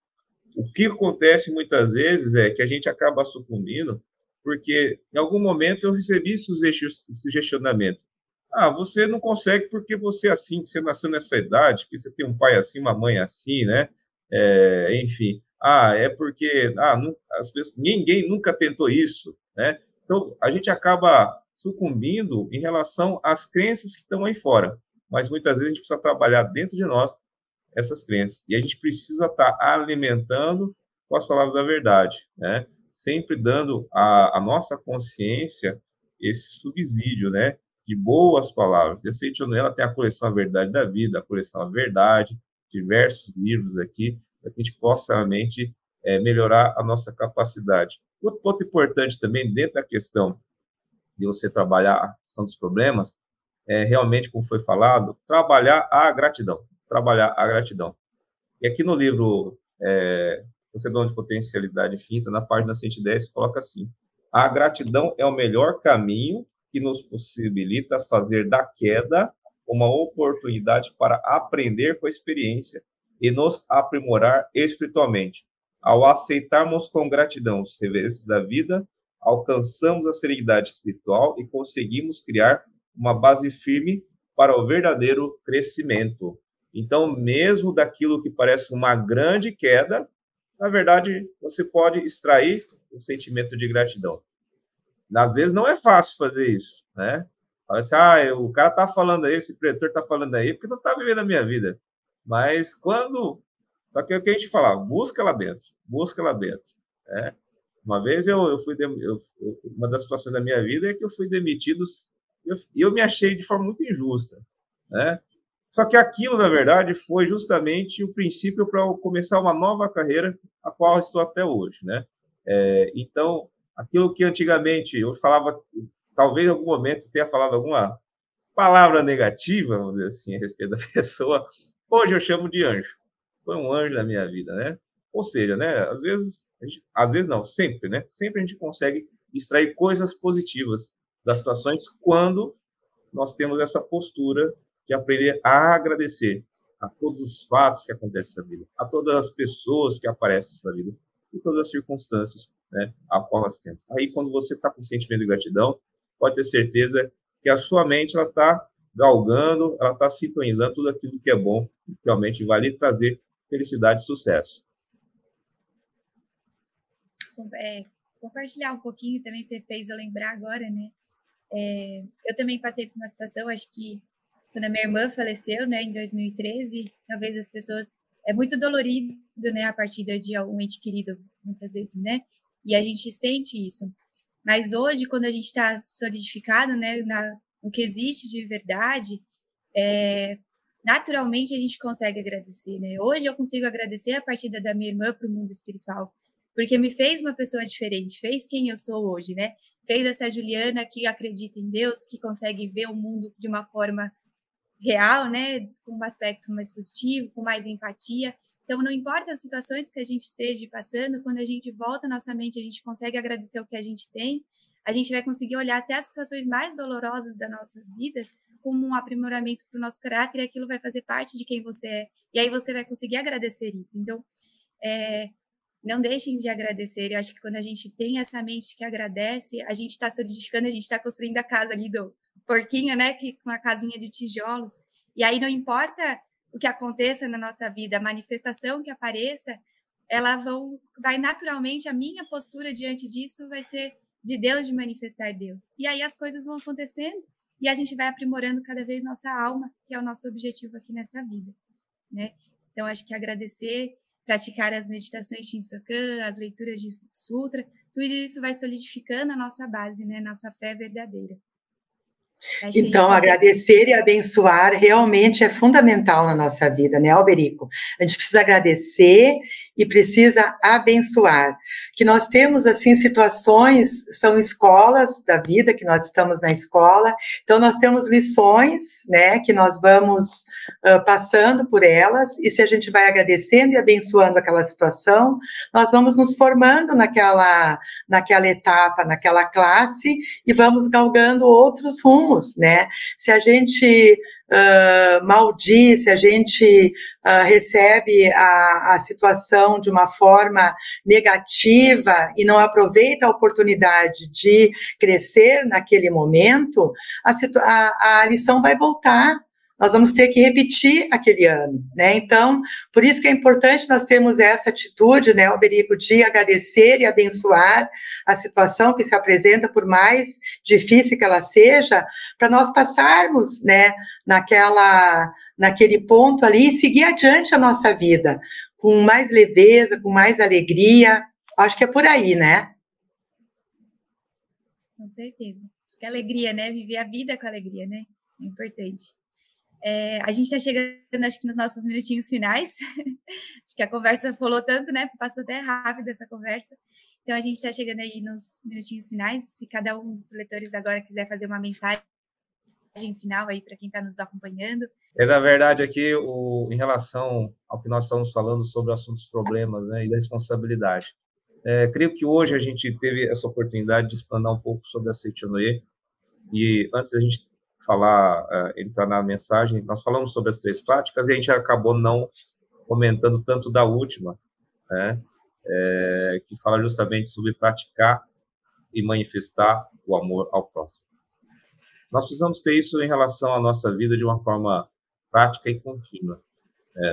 O que acontece muitas vezes é que a gente acaba sucumbindo porque em algum momento eu recebi sugestionamento. Ah, você não consegue porque você é assim, você nasceu nessa idade, que você tem um pai assim, uma mãe assim, né? Enfim. Ah, é porque ninguém nunca tentou isso, né? Então, a gente acaba sucumbindo em relação às crenças que estão aí fora. Mas muitas vezes a gente precisa trabalhar dentro de nós essas crenças. E a gente precisa estar alimentando com as palavras da verdade, né? Sempre dando à nossa consciência esse subsídio, né? De boas palavras. E a Seitonela tem a coleção A Verdade da Vida, a coleção A Verdade, diversos livros aqui, para que a gente possa realmente melhorar a nossa capacidade. Outro ponto importante também, dentro da questão de você trabalhar a questão dos problemas, realmente, como foi falado, trabalhar a gratidão. Trabalhar a gratidão. E aqui no livro Concedão de Potencialidade Infinita, na página 110, coloca assim: a gratidão é o melhor caminho que nos possibilita fazer da queda uma oportunidade para aprender com a experiência e nos aprimorar espiritualmente. Ao aceitarmos com gratidão os reveses da vida, alcançamos a serenidade espiritual e conseguimos criar uma base firme para o verdadeiro crescimento. Então, mesmo daquilo que parece uma grande queda, na verdade, você pode extrair o sentimento de gratidão. Às vezes não é fácil fazer isso, né? Fala assim, o cara tá falando aí, esse pretor tá falando aí, porque não tá vivendo a minha vida. Mas quando... Só que é o que a gente fala, busca lá dentro, né? Uma vez uma das situações da minha vida é que eu fui demitido e eu me achei de forma muito injusta, né? Só que aquilo, na verdade, foi justamente o princípio para eu começar uma nova carreira, a qual estou até hoje, né? Então, aquilo que antigamente eu falava, talvez em algum momento tenha falado alguma palavra negativa, vamos dizer assim, a respeito da pessoa, hoje eu chamo de anjo. Foi um anjo na minha vida, né? Ou seja, né? Às vezes não, sempre, né? Sempre a gente consegue extrair coisas positivas das situações quando nós temos essa postura de aprender a agradecer a todos os fatos que acontecem na vida, a todas as pessoas que aparecem na vida e todas as circunstâncias, né, a qual nós temos. Aí, quando você está com sentimento de gratidão, pode ter certeza que a sua mente ela está galgando, ela está sintonizando tudo aquilo que é bom e que realmente vai lhe trazer felicidade e sucesso.
Compartilhar um pouquinho também, você fez eu lembrar agora, né? Eu também passei por uma situação, acho que quando a minha irmã faleceu, né, em 2013, talvez as pessoas... É muito dolorido, né, a partida de um ente querido, muitas vezes, né? E a gente sente isso. Mas hoje, quando a gente está solidificado, né, no que existe de verdade, naturalmente a gente consegue agradecer, né? Hoje eu consigo agradecer a partida da minha irmã para o mundo espiritual, porque me fez uma pessoa diferente, fez quem eu sou hoje, né? Fez essa Juliana que acredita em Deus, que consegue ver o mundo de uma forma real, né? Com um aspecto mais positivo, com mais empatia. Então, não importa as situações que a gente esteja passando, quando a gente volta à nossa mente, a gente consegue agradecer o que a gente tem, a gente vai conseguir olhar até as situações mais dolorosas das nossas vidas como um aprimoramento para o nosso caráter, e aquilo vai fazer parte de quem você é. E aí você vai conseguir agradecer isso. Então, não deixem de agradecer. Eu acho que quando a gente tem essa mente que agradece, a gente está solidificando, a gente está construindo a casa ali do porquinho, né? Com a casinha de tijolos. E aí não importa o que aconteça na nossa vida, a manifestação que apareça, vai naturalmente, a minha postura diante disso vai ser de Deus, de manifestar Deus. E aí as coisas vão acontecendo e a gente vai aprimorando cada vez nossa alma, que é o nosso objetivo aqui nessa vida, né? Então, acho que agradecer, praticar as meditações de Shinsokan, as leituras de Sutra, tudo isso vai solidificando a nossa base, né? Nossa fé verdadeira.
Então, agradecer e abençoar realmente é fundamental na nossa vida, né, Alberico? A gente precisa agradecer e precisa abençoar. Que nós temos, assim, situações, são escolas da vida, que nós estamos na escola, então nós temos lições, né, que nós vamos passando por elas, e se a gente vai agradecendo e abençoando aquela situação, nós vamos nos formando naquela etapa, naquela classe, e vamos galgando outros rumos, né? Se a gente maldiz, se a gente recebe a situação de uma forma negativa e não aproveita a oportunidade de crescer naquele momento, a lição vai voltar. Nós vamos ter que repetir aquele ano, né? Então, por isso que é importante nós termos essa atitude, né, Alberico, de agradecer e abençoar a situação que se apresenta, por mais difícil que ela seja, para nós passarmos, né, naquele ponto ali e seguir adiante a nossa vida, com mais leveza, com mais alegria. Acho que é por aí, né?
Com certeza. Acho que é alegria, né? Viver a vida com alegria, né? É importante. A gente está chegando, acho que nos nossos minutinhos finais. Acho que a conversa rolou tanto, né? Passou até rápido essa conversa. Então, a gente está chegando aí nos minutinhos finais. Se cada um dos preletores agora quiser fazer uma mensagem final aí para quem está nos acompanhando.
Na verdade, aqui, em relação ao que nós estamos falando sobre assuntos, problemas, né, e da responsabilidade. Creio que hoje a gente teve essa oportunidade de explanar um pouco sobre a Seichonoye. E antes da gente entrar na mensagem, nós falamos sobre as 3 práticas e a gente acabou não comentando tanto da última, né, que fala justamente sobre praticar e manifestar o amor ao próximo. Nós precisamos ter isso em relação à nossa vida de uma forma prática e contínua.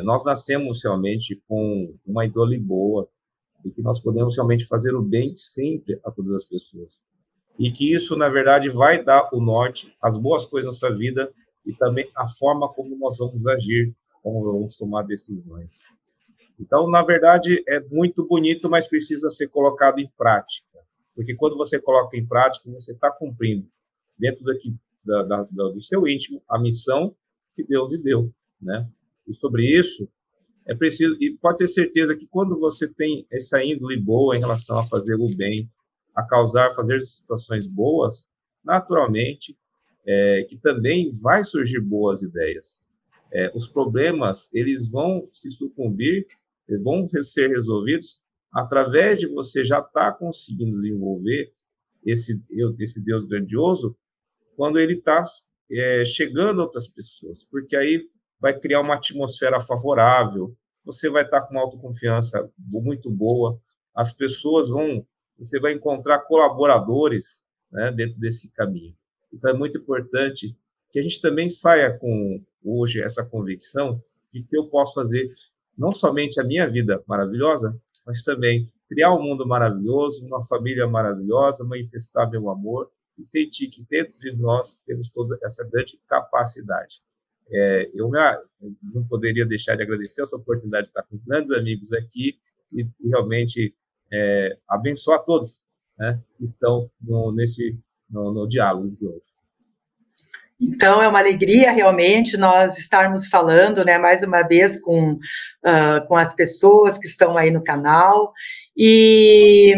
Nós nascemos realmente com uma índole boa e que nós podemos realmente fazer o bem sempre a todas as pessoas. E que isso, na verdade, vai dar o norte, as boas coisas na nossa vida e também a forma como nós vamos agir, como vamos tomar decisões. Então, na verdade, é muito bonito, mas precisa ser colocado em prática. Porque quando você coloca em prática, você está cumprindo, dentro do seu íntimo, a missão que Deus lhe deu, né? E sobre isso, é preciso, e pode ter certeza que quando você tem essa índole boa em relação a fazer o bem, a fazer situações boas, naturalmente, que também vai surgir boas ideias. Os problemas, eles vão se sucumbir, vão ser resolvidos através de você já estar conseguindo desenvolver esse Deus grandioso quando ele está chegando a outras pessoas, porque aí vai criar uma atmosfera favorável, você vai estar com uma autoconfiança muito boa, as pessoas você vai encontrar colaboradores, né, dentro desse caminho. Então, é muito importante que a gente também saia com, hoje, essa convicção de que eu posso fazer não somente a minha vida maravilhosa, mas também criar um mundo maravilhoso, uma família maravilhosa, manifestar meu amor e sentir que dentro de nós temos toda essa grande capacidade. Eu não poderia deixar de agradecer essa oportunidade de estar com grandes amigos aqui e realmente abençoar todos, né, que estão no diálogo de hoje.
Então, é uma alegria realmente nós estarmos falando, né, mais uma vez com as pessoas que estão aí no canal e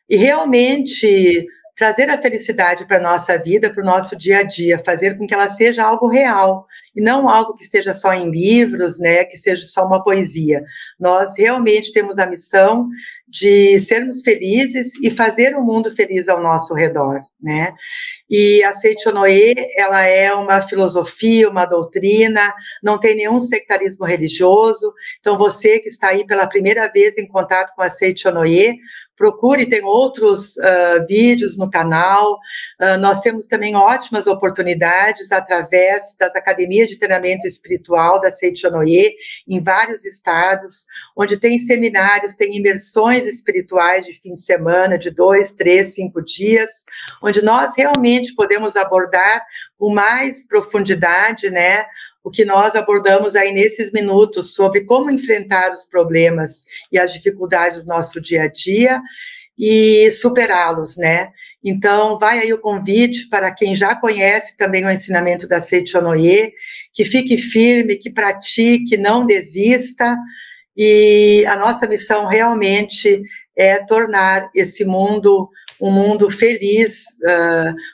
realmente trazer a felicidade para a nossa vida, para o nosso dia a dia, fazer com que ela seja algo real, e não algo que esteja só em livros, né, que seja só uma poesia. Nós realmente temos a missão de sermos felizes e fazer o mundo feliz ao nosso redor, né? E a Seichonoye, ela é uma filosofia, uma doutrina, não tem nenhum sectarismo religioso. Então, você que está aí pela primeira vez em contato com a Seichonoye, procure, tem outros vídeos no canal. Nós temos também ótimas oportunidades através das academias de treinamento espiritual da Seichonoye, em vários estados, onde tem seminários, tem imersões espirituais de fim de semana, de 2, 3, 5 dias, onde nós realmente podemos abordar com mais profundidade, né, o que nós abordamos aí nesses minutos sobre como enfrentar os problemas e as dificuldades do nosso dia a dia. e superá-los, né? Então, vai aí o convite para quem já conhece também o ensinamento da Seichonoye, que fique firme, que pratique, não desista, e a nossa missão realmente é tornar esse mundo um mundo feliz.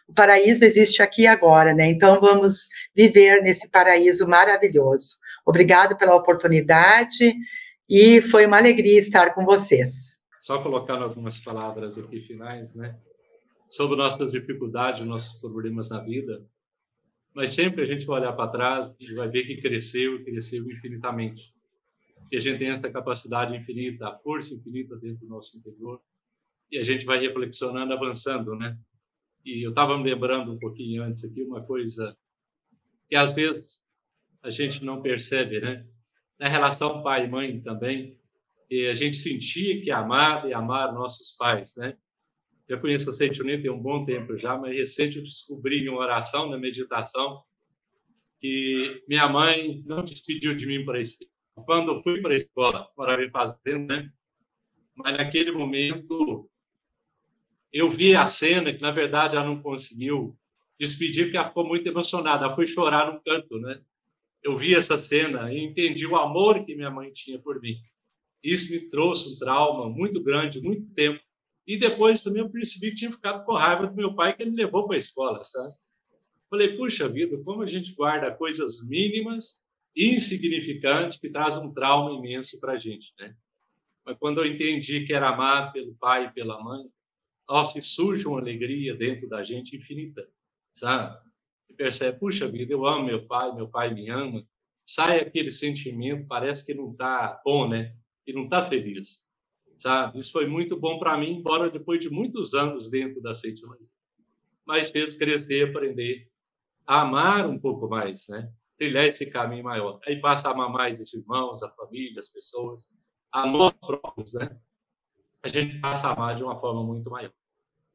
O paraíso existe aqui e agora, né? Então, vamos viver nesse paraíso maravilhoso. Obrigado pela oportunidade e foi uma alegria estar com vocês.
Só colocando algumas palavras aqui finais, né? Sobre nossas dificuldades, nossos problemas na vida, mas sempre a gente vai olhar para trás e vai ver que cresceu infinitamente. Que a gente tem essa capacidade infinita, a força infinita dentro do nosso interior, e a gente vai reflexionando, avançando, né? E eu estava me lembrando um pouquinho antes aqui uma coisa que às vezes a gente não percebe, né? Na relação pai e mãe também, e a gente sentia que amava e amar nossos pais, né? Eu conheço a Seichonoye tem um bom tempo já, mas recente eu descobri em uma oração, na meditação, que minha mãe não despediu de mim para a escola. Quando eu fui para a escola, morava em fazenda, né? Mas naquele momento eu vi a cena que, na verdade, ela não conseguiu despedir porque ela ficou muito emocionada. Ela foi chorar num canto, né? Eu vi essa cena e entendi o amor que minha mãe tinha por mim. Isso me trouxe um trauma muito grande, muito tempo. E depois também eu percebi que tinha ficado com raiva do meu pai, que ele me levou para a escola, sabe? Falei, puxa vida, como a gente guarda coisas mínimas, insignificantes, que trazem um trauma imenso para a gente, né? Mas quando eu entendi que era amado pelo pai e pela mãe, nossa, surge uma alegria dentro da gente infinita, sabe? E percebe, puxa vida, eu amo meu pai me ama. Sai aquele sentimento, parece que não está bom, né? Que não está feliz, sabe? Isso foi muito bom para mim, embora depois de muitos anos dentro da Seichonoye. Mas fez crescer, aprender a amar um pouco mais, né? Trilhar esse caminho maior. Aí passa a amar mais os irmãos, a família, as pessoas, a nós próprios, né? A gente passa a amar de uma forma muito maior.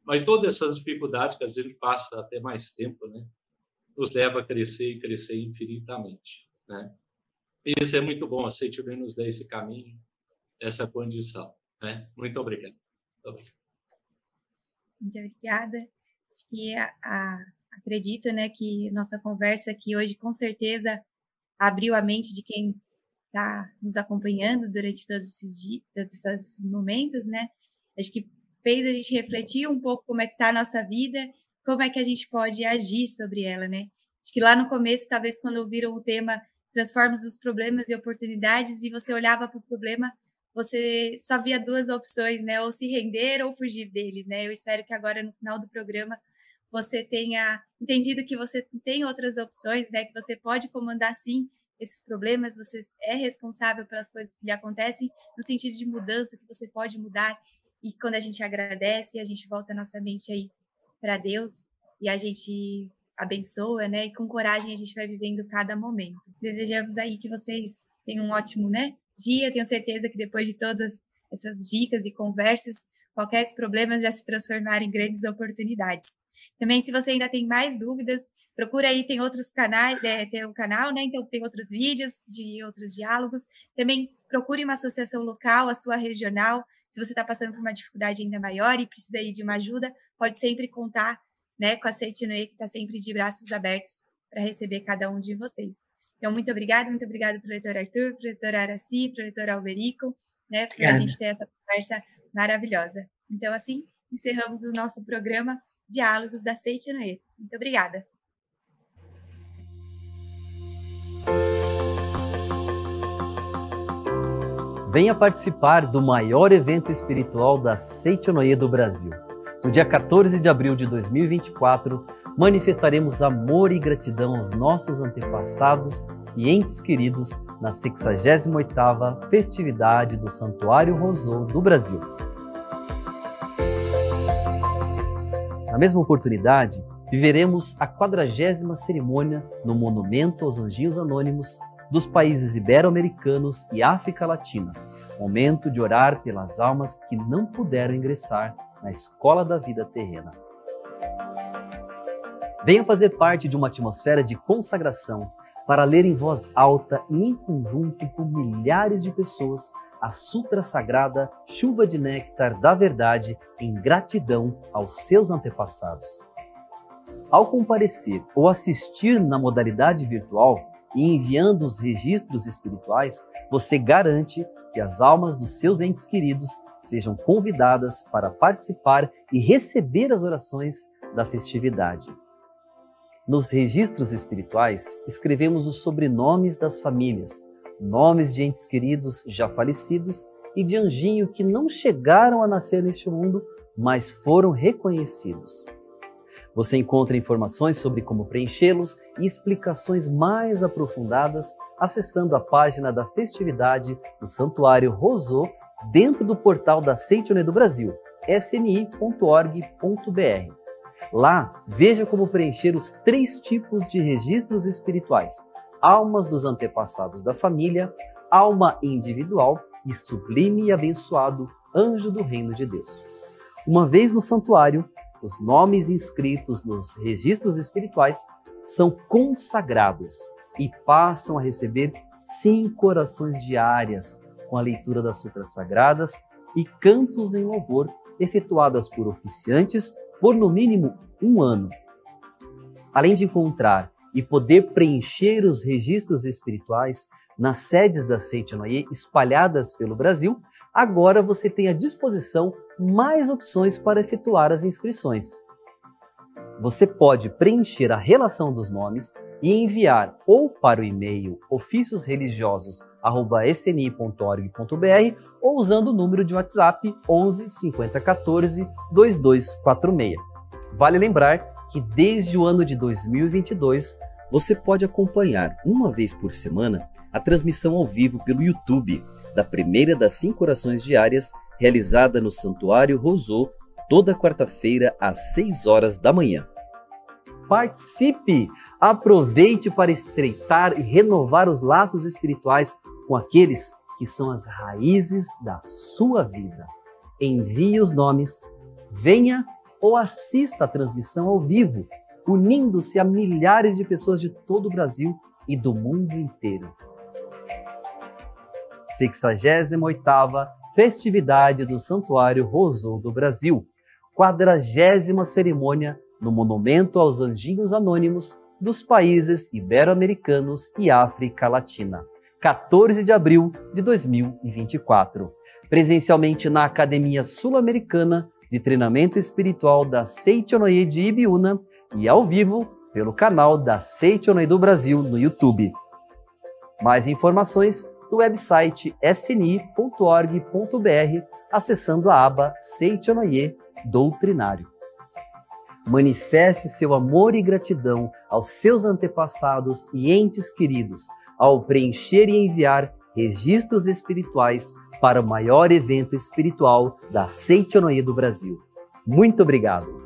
Mas todas essas dificuldades que às vezes passa até mais tempo, né? Nos leva a crescer e crescer infinitamente, né? E isso é muito bom, a Seichonoye nos dá esse caminho, essa condição, né? Muito obrigado.
Muito obrigada. Acho que acredito, né, que nossa conversa aqui hoje com certeza abriu a mente de quem está nos acompanhando durante todos esses dias, todos esses momentos, né? Acho que fez a gente refletir um pouco como é que está a nossa vida, como é que a gente pode agir sobre ela, né? Acho que lá no começo, talvez quando ouviram o tema Transforme os problemas em oportunidades e você olhava para o problema, você só via duas opções, né? Ou se render ou fugir dele, né? Eu espero que agora no final do programa você tenha entendido que você tem outras opções, né? Que você pode comandar sim esses problemas, você é responsável pelas coisas que lhe acontecem, no sentido de mudança, que você pode mudar. E quando a gente agradece, a gente volta a nossa mente aí para Deus e a gente abençoa, né? E com coragem a gente vai vivendo cada momento. Desejamos aí que vocês tenham um ótimo, né, dia. Tenho certeza que depois de todas essas dicas e conversas, qualquer problema já se transformar em grandes oportunidades. Também, se você ainda tem mais dúvidas, procura aí, tem outros canais, tem um canal, né? Então tem outros vídeos de outros diálogos. Também procure uma associação local, a sua regional. Se você está passando por uma dificuldade ainda maior e precisa aí de uma ajuda, pode sempre contar, né, com a Seichonoye, que está sempre de braços abertos para receber cada um de vocês. Então, muito obrigada para o leitor Arthur, para o leitor Araci, para o leitor Alberico, né, por a gente ter essa conversa maravilhosa. Então, assim, encerramos o nosso programa Diálogos da Seichonoye. Muito obrigada.
Venha participar do maior evento espiritual da Seichonoye do Brasil. No dia 14 de abril de 2024, manifestaremos amor e gratidão aos nossos antepassados e entes queridos na 68ª festividade do Santuário Rosô do Brasil. Na mesma oportunidade, viveremos a 40ª cerimônia no Monumento aos Anjinhos Anônimos dos países ibero-americanos e África Latina, momento de orar pelas almas que não puderam ingressar na escola da vida terrena. Venha fazer parte de uma atmosfera de consagração para ler em voz alta e em conjunto com milhares de pessoas a Sutra Sagrada Chuva de Néctar da Verdade em gratidão aos seus antepassados. Ao comparecer ou assistir na modalidade virtual e enviando os registros espirituais, você garante que as almas dos seus entes queridos sejam convidadas para participar e receber as orações da festividade. Nos registros espirituais, escrevemos os sobrenomes das famílias, nomes de entes queridos já falecidos e de anjinho que não chegaram a nascer neste mundo, mas foram reconhecidos. Você encontra informações sobre como preenchê-los e explicações mais aprofundadas acessando a página da festividade do Santuário Rousseau dentro do portal da Seitianoye do Brasil, sni.org.br. Lá, veja como preencher os 3 tipos de registros espirituais: almas dos antepassados da família, alma individual e sublime e abençoado anjo do reino de Deus. Uma vez no santuário, os nomes inscritos nos registros espirituais são consagrados e passam a receber 5 orações diárias com a leitura das sutras sagradas e cantos em louvor efetuadas por oficiantes por no mínimo 1 ano. Além de encontrar e poder preencher os registros espirituais nas sedes da Seitianoye espalhadas pelo Brasil, agora você tem à disposição mais opções para efetuar as inscrições. Você pode preencher a relação dos nomes e enviar ou para o e-mail oficiosreligiosos@sni.org.br ou usando o número de WhatsApp 11 50 14 2246. Vale lembrar que desde o ano de 2022 você pode acompanhar uma vez por semana a transmissão ao vivo pelo YouTube da primeira das 5 orações diárias realizada no Santuário Rousseau toda quarta-feira às 6 horas da manhã. Participe! Aproveite para estreitar e renovar os laços espirituais com aqueles que são as raízes da sua vida. Envie os nomes, venha ou assista a transmissão ao vivo, unindo-se a milhares de pessoas de todo o Brasil e do mundo inteiro. 68ª Festividade do Santuário Rousseau do Brasil, 40ª cerimônia no Monumento aos Anjinhos Anônimos dos países ibero-americanos e África Latina, 14 de abril de 2024, presencialmente na Academia Sul-Americana de Treinamento Espiritual da Seitianoye de Ibiúna e ao vivo pelo canal da Seitianoye do Brasil no YouTube. Mais informações no website sni.org.br, acessando a aba Seitianoye Doutrinário. Manifeste seu amor e gratidão aos seus antepassados e entes queridos ao preencher e enviar registros espirituais para o maior evento espiritual da Seitianoye do Brasil. Muito obrigado!